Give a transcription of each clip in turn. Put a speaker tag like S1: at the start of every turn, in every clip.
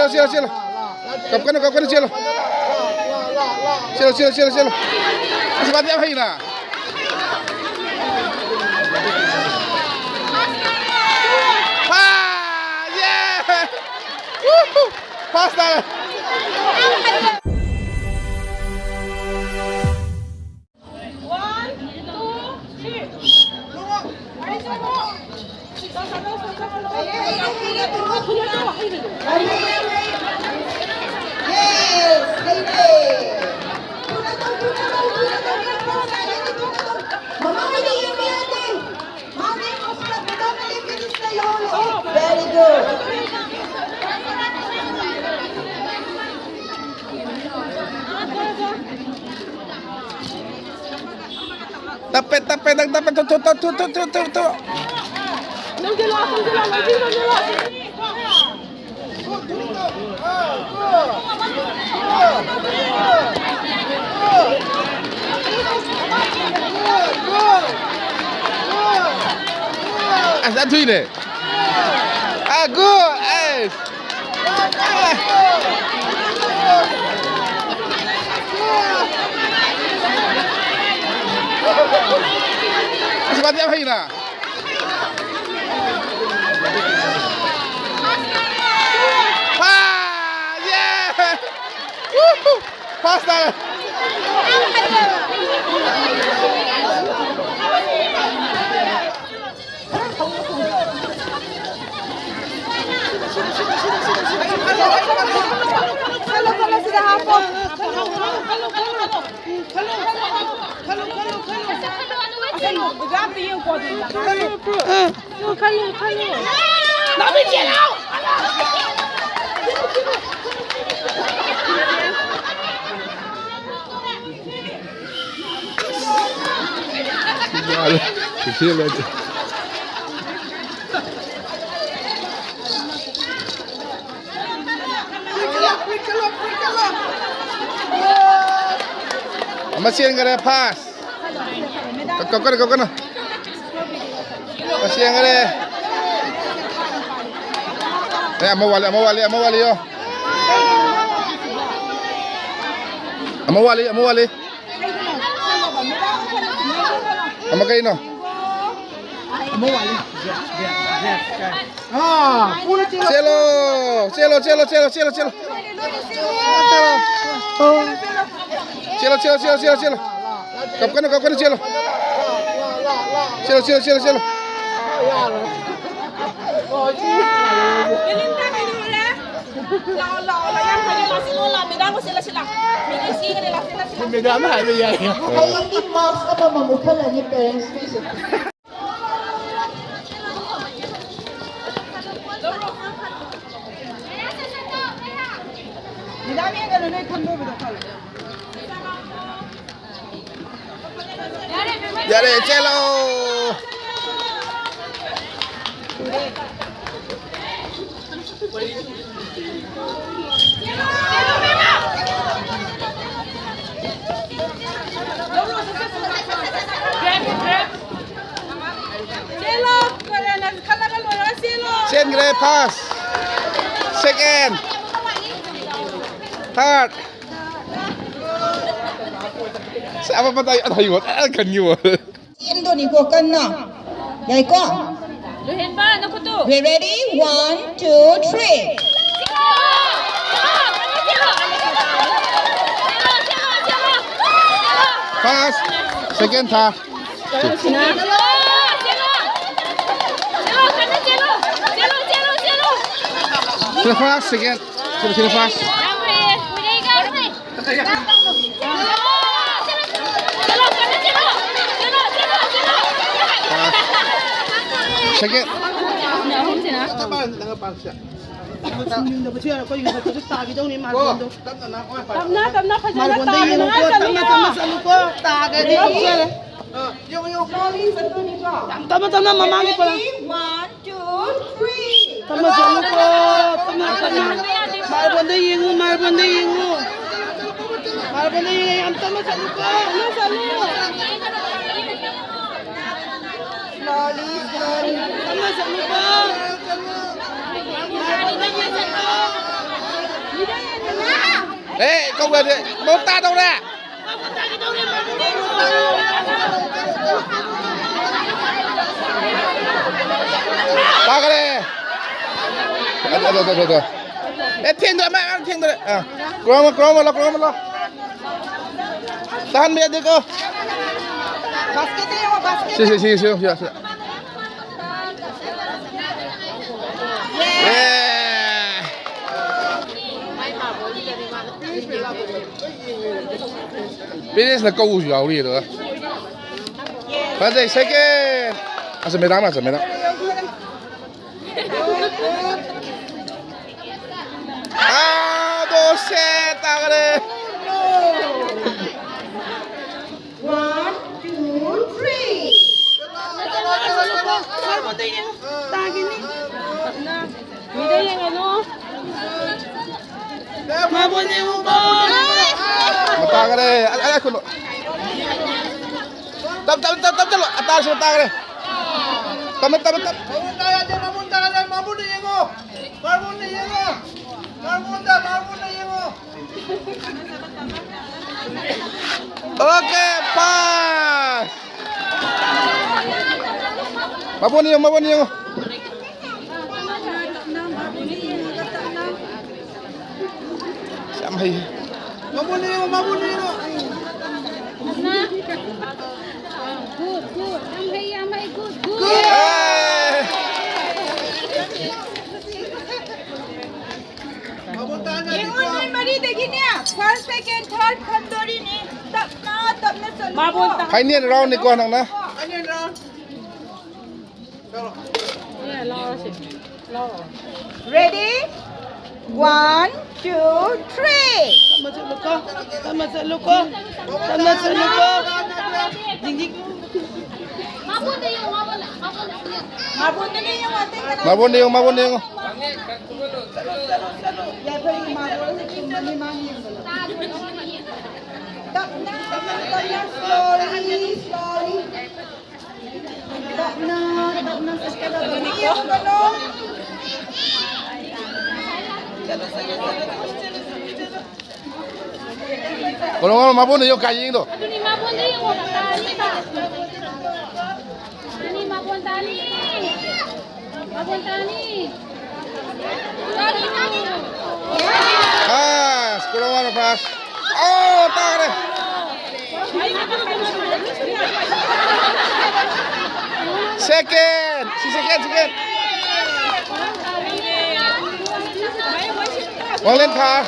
S1: Cielo, cielo. Kapkan cielo. Cielo. Asipati apa ini? Yeah. Pasta.
S2: Very good.
S1: Tapet, tuh. Asal tuh ini. Good. Asipati apa ini? Yeah. Pasta.
S2: Kalau sudah hafal. Kalau berapa yang kau dah? Kalau. Nabi jelau.
S1: Kecil aja. Masih yang ada pas. Kau kena. Masih yang ada. Mau wali yo. Mau wali. Ama kayo no? Cielo. Kapkan cielo. Cielo.
S2: Hay ít marks apa mamukha lang ni parents please. Dami ang ganun ay kambo ba daw?
S1: Yare, cielo. Sengre pass. Second. Third. Apa pa tayo? Kanyo.
S2: Indo ni ko kan na. Yai ko.
S3: Luhin ba? Ano ko to?
S2: We ready? 1, 2, 3.
S1: Pass. Second ta. Sila fast. Second. Sila fast. Second.
S3: Không thì nào?
S1: Nakapan siya.
S4: Suming na ba siya? Ako yung tagi daw ni
S1: โก้
S4: Marvin daw.
S1: ตั้มนะตั้มนะ
S3: Tap na,
S4: Marvin daw yung ko. Tama sa luko. Tagi daw siya.
S1: yung
S2: ลอรีสันตัวนี้ก่อน
S4: Tama, mamangit pa lang.
S2: 1 2 3
S4: Tama sa luko. Tama. Marvin daw yung Marvin daw yung ang tama sa luko. Ano sa luko?
S2: ลอรี
S4: Tama sa luko.
S1: ê công việc bóng ta đâu nè ta cái này rồi ê thiên rồi mẹ thiên rồi à crom lo tahan biar dia kau
S2: バスケットよバスケット
S1: siap Finish là câu dầu đi được. Và đây second. À sao mấy đám. À, đồ xe ta cái đây.
S2: 1 2 3
S4: Tagi ni.
S3: Mida yung ano?
S4: Marvin daw yung ko.
S1: Mata cái đây. Ai kun. Tam lo. Atas mata cái đây. Tam. Oke, pas. Mabon niyo. Sampai.
S4: Mabon niyo.
S3: Na? Good. Amay, good.
S1: Eh.
S2: Ingon mari degi niya first second third khandori ni tap na sa luko
S3: Mabunta.
S1: Hai niên round ni con na.
S3: Yeah, law.
S2: ready 1 2 3
S4: Tama sa luko. Jingjing.
S3: Mabunta yung.
S2: mabunta na yung ating kanang
S1: Mabon niyo.
S2: ya pa yung mabunta sa kumbani mani tap na slowly tap na sa skala yung ganun
S1: Kalau mabon niyo kayin to.
S3: Ito ni mabunta yung tali ba? Ini mabunta ni.
S1: Ah, sekolah mana pas? Oh, tak ada. Second. Wang lên thả.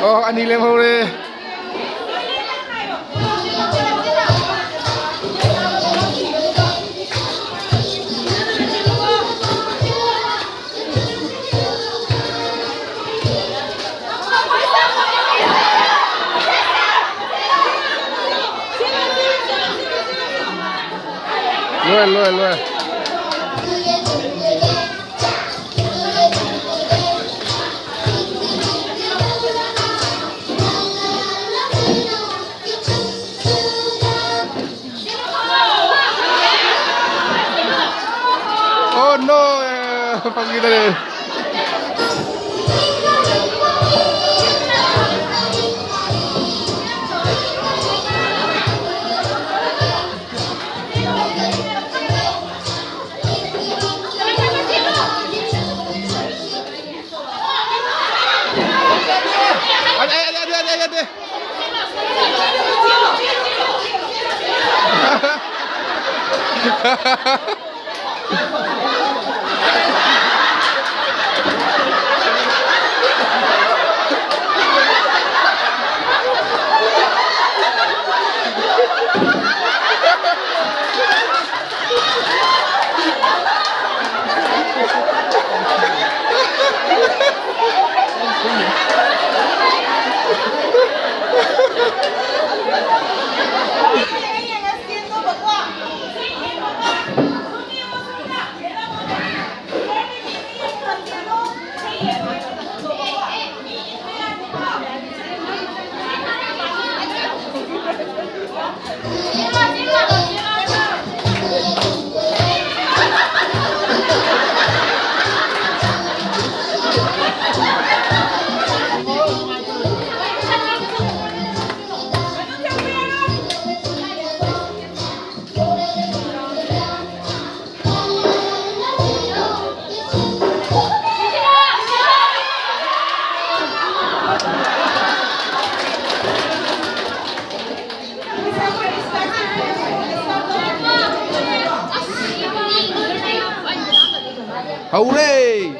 S1: Oh, anh đi lên hô đi. Luôn. Oh no. Pangkita rin. Ade. Hooray!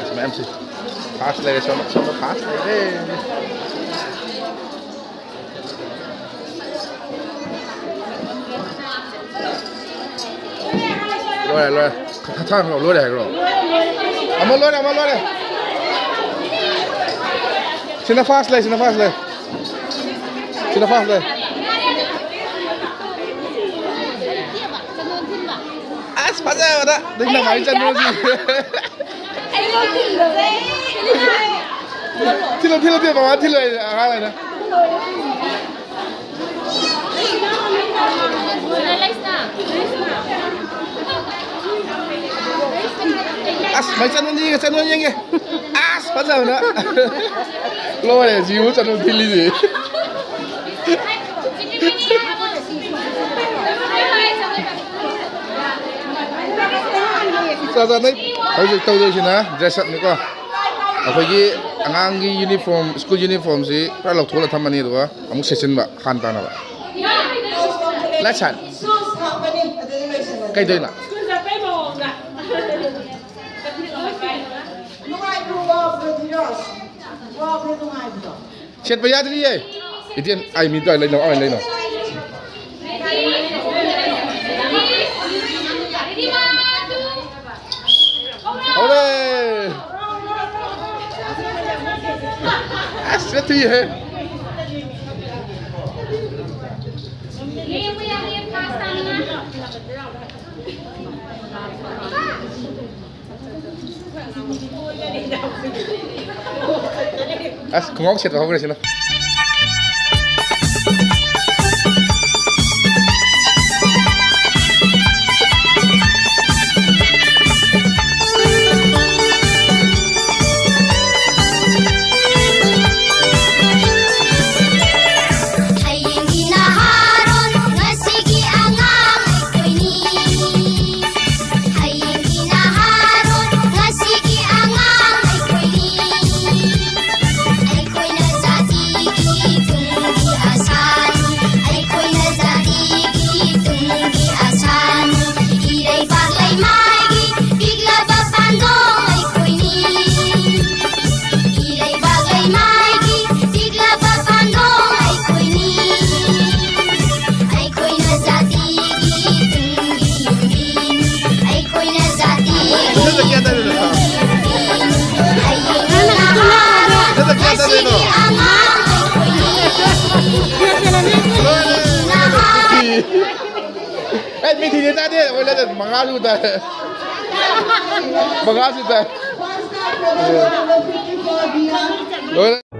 S1: Som MC. Parsley, som parsley. Rồi. Thang rồi, lôi đây rồi. Lôi đây. Xin nó fast lên. Phát ra rồi đó. Đừng làm máy chân luôn gì. Thiên bảo thiên lời hai này nè. Mấy chân luôn gì kìa. Phát ra rồi đó. Lôi này díu chân luôn thiên lý gì. Sa đấy, bây giờ tôi đây nè, dress up nữa cơ. Ở cái anh cái uniform, school uniform gì, phải lọc thua là tham ăn đó, ông session vậy, khăn ta nào vậy. Lá chắn. Cái đây nè. Chết bây giờ đi ấy. Ý ai mình tôi lấy nó. Ore! Asli है. Kung siya ako rin sila. May tinita din. Wala na. Mga luta. Makasih teh. Loh.